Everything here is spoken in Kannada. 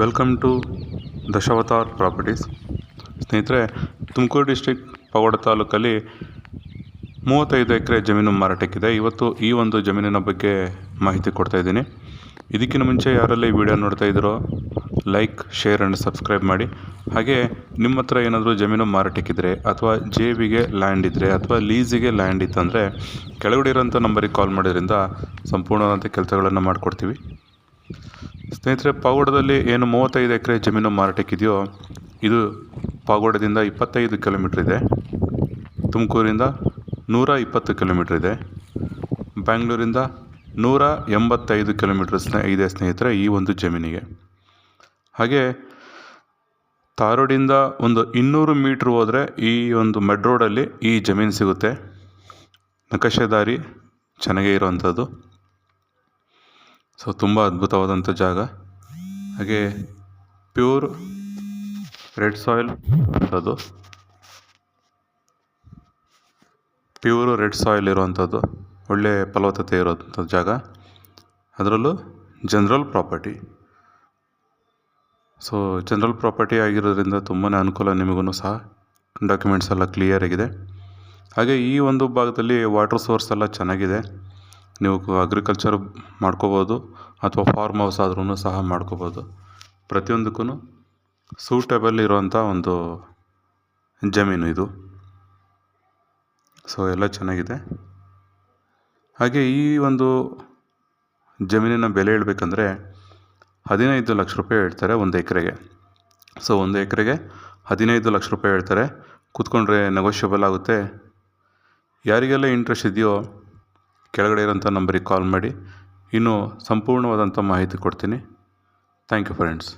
Welcome to Dashavatar properties. ಸ್ನೇಹಿತರೆ, ತುಮಕೂರು ಡಿಸ್ಟ್ರಿಕ್ಟ್ ಪವಾಡ ತಾಲೂಕಲ್ಲಿ 35 ಎಕರೆ ಜಮೀನು ಮಾರಾಟಕ್ಕಿದೆ. ಇವತ್ತು ಈ ಒಂದು ಜಮೀನಿನ ಬಗ್ಗೆ ಮಾಹಿತಿ ಕೊಡ್ತಾಯಿದ್ದೀನಿ. ಇದಕ್ಕಿಂತ ಮುಂಚೆ ಯಾರೆಲ್ಲ ಈ ವಿಡಿಯೋ ನೋಡ್ತಾ ಇದ್ದೀರೋ ಲೈಕ್, ಶೇರ್ ಆ್ಯಂಡ್ ಸಬ್ಸ್ಕ್ರೈಬ್ ಮಾಡಿ. ಹಾಗೆ ನಿಮ್ಮ ಹತ್ರ ಏನಾದರೂ ಜಮೀನು ಮಾರಾಟಕ್ಕಿದ್ರೆ ಅಥವಾ JVಗೆ ಲ್ಯಾಂಡ್ ಇದ್ದರೆ ಅಥವಾ ಲೀಸಿಗೆ ಲ್ಯಾಂಡ್ ಇತ್ತಂದರೆ ಕೆಳಗಡೆ ಇರೋಂಥ ನಂಬರಿಗೆ ಕಾಲ್ ಮಾಡೋದ್ರಿಂದ ಸಂಪೂರ್ಣವಾದಂಥ ಕೆಲಸಗಳನ್ನು ಮಾಡಿಕೊಡ್ತೀವಿ. ಸ್ನೇಹಿತರೆ, ಪಾವಗಡದಲ್ಲಿ ಏನು 35 ಎಕರೆ ಜಮೀನು ಮಾರಾಟಕ್ಕಿದೆಯೋ ಇದು ಪಾವಗಡದಿಂದ 25 ಕಿಲೋಮೀಟ್ರ್ ಇದೆ. ತುಮಕೂರಿಂದ 120 ಕಿಲೋಮೀಟ್ರ್ ಇದೆ. ಬ್ಯಾಂಗ್ಳೂರಿಂದ 185 ಕಿಲೋಮೀಟ್ರ್ ಇದೆ ಸ್ನೇಹಿತರೆ ಈ ಒಂದು ಜಮೀನಿಗೆ. ಹಾಗೆ ತಾರೋಡಿಂದ ಒಂದು 200 ಮೀಟ್ರ್ ಹೋದರೆ ಈ ಒಂದು ಮೆಡ್ ರೋಡಲ್ಲಿ ಈ ಜಮೀನು ಸಿಗುತ್ತೆ. ನಕಾಶೆದಾರಿ ಚೆನ್ನಾಗೇ ಇರೋವಂಥದ್ದು. ಸೊ ತುಂಬ ಅದ್ಭುತವಾದಂಥ ಜಾಗ. ಹಾಗೆ ಪ್ಯೂರ್ ರೆಡ್ ಸಾಯಿಲ್ ಅಂಥದ್ದು, ಪ್ಯೂರ್ ರೆಡ್ ಸಾಯಿಲ್ ಇರುವಂಥದ್ದು, ಒಳ್ಳೆ ಫಲವತ್ತತೆ ಇರೋವಂಥ ಜಾಗ. ಅದರಲ್ಲೂ general property. So general property ಆಗಿರೋದ್ರಿಂದ ತುಂಬಾ ಅನುಕೂಲ ನಿಮಗೂ ಸಹ. ಡಾಕ್ಯುಮೆಂಟ್ಸ್ ಎಲ್ಲ ಕ್ಲಿಯರ್ ಆಗಿದೆ. ಹಾಗೆ ಈ ಒಂದು ಭಾಗದಲ್ಲಿ ವಾಟರ್ ಸೋರ್ಸ್ ಎಲ್ಲ ಚೆನ್ನಾಗಿದೆ. ನೀವು ಅಗ್ರಿಕಲ್ಚರ್ ಮಾಡ್ಕೋಬೋದು ಅಥವಾ ಫಾರ್ಮ್ ಹೌಸ್ ಆದ್ರೂ ಸಹ ಮಾಡ್ಕೋಬೋದು. ಪ್ರತಿಯೊಂದಕ್ಕೂ ಸೂಟೇಬಲ್ ಇರೋವಂಥ ಒಂದು ಜಮೀನು ಇದು. ಸೊ ಎಲ್ಲ ಚೆನ್ನಾಗಿದೆ. ಹಾಗೆ ಈ ಒಂದು ಜಮೀನಿನ ಬೆಲೆ ಹೇಳ್ಬೇಕಂದ್ರೆ 15 ಲಕ್ಷ ರೂಪಾಯಿ ಹೇಳ್ತಾರೆ ಒಂದು ಎಕರೆಗೆ. ಸೊ ಒಂದು ಎಕರೆಗೆ 15 ಲಕ್ಷ ರೂಪಾಯಿ ಹೇಳ್ತಾರೆ. ಕೂತ್ಕೊಂಡ್ರೆ ನೆಗೋಷಿಯಬಲ್ ಆಗುತ್ತೆ. ಯಾರಿಗೆಲ್ಲ ಇಂಟ್ರೆಸ್ಟ್ ಇದೆಯೋ ಕೆಳಗಡೆ ಇರೋಂಥ ನಂಬರಿಗೆ ಕಾಲ್ ಮಾಡಿ, ಇನ್ನೂ ಸಂಪೂರ್ಣವಾದಂಥ ಮಾಹಿತಿ ಕೊಡ್ತೀನಿ. Thank you friends.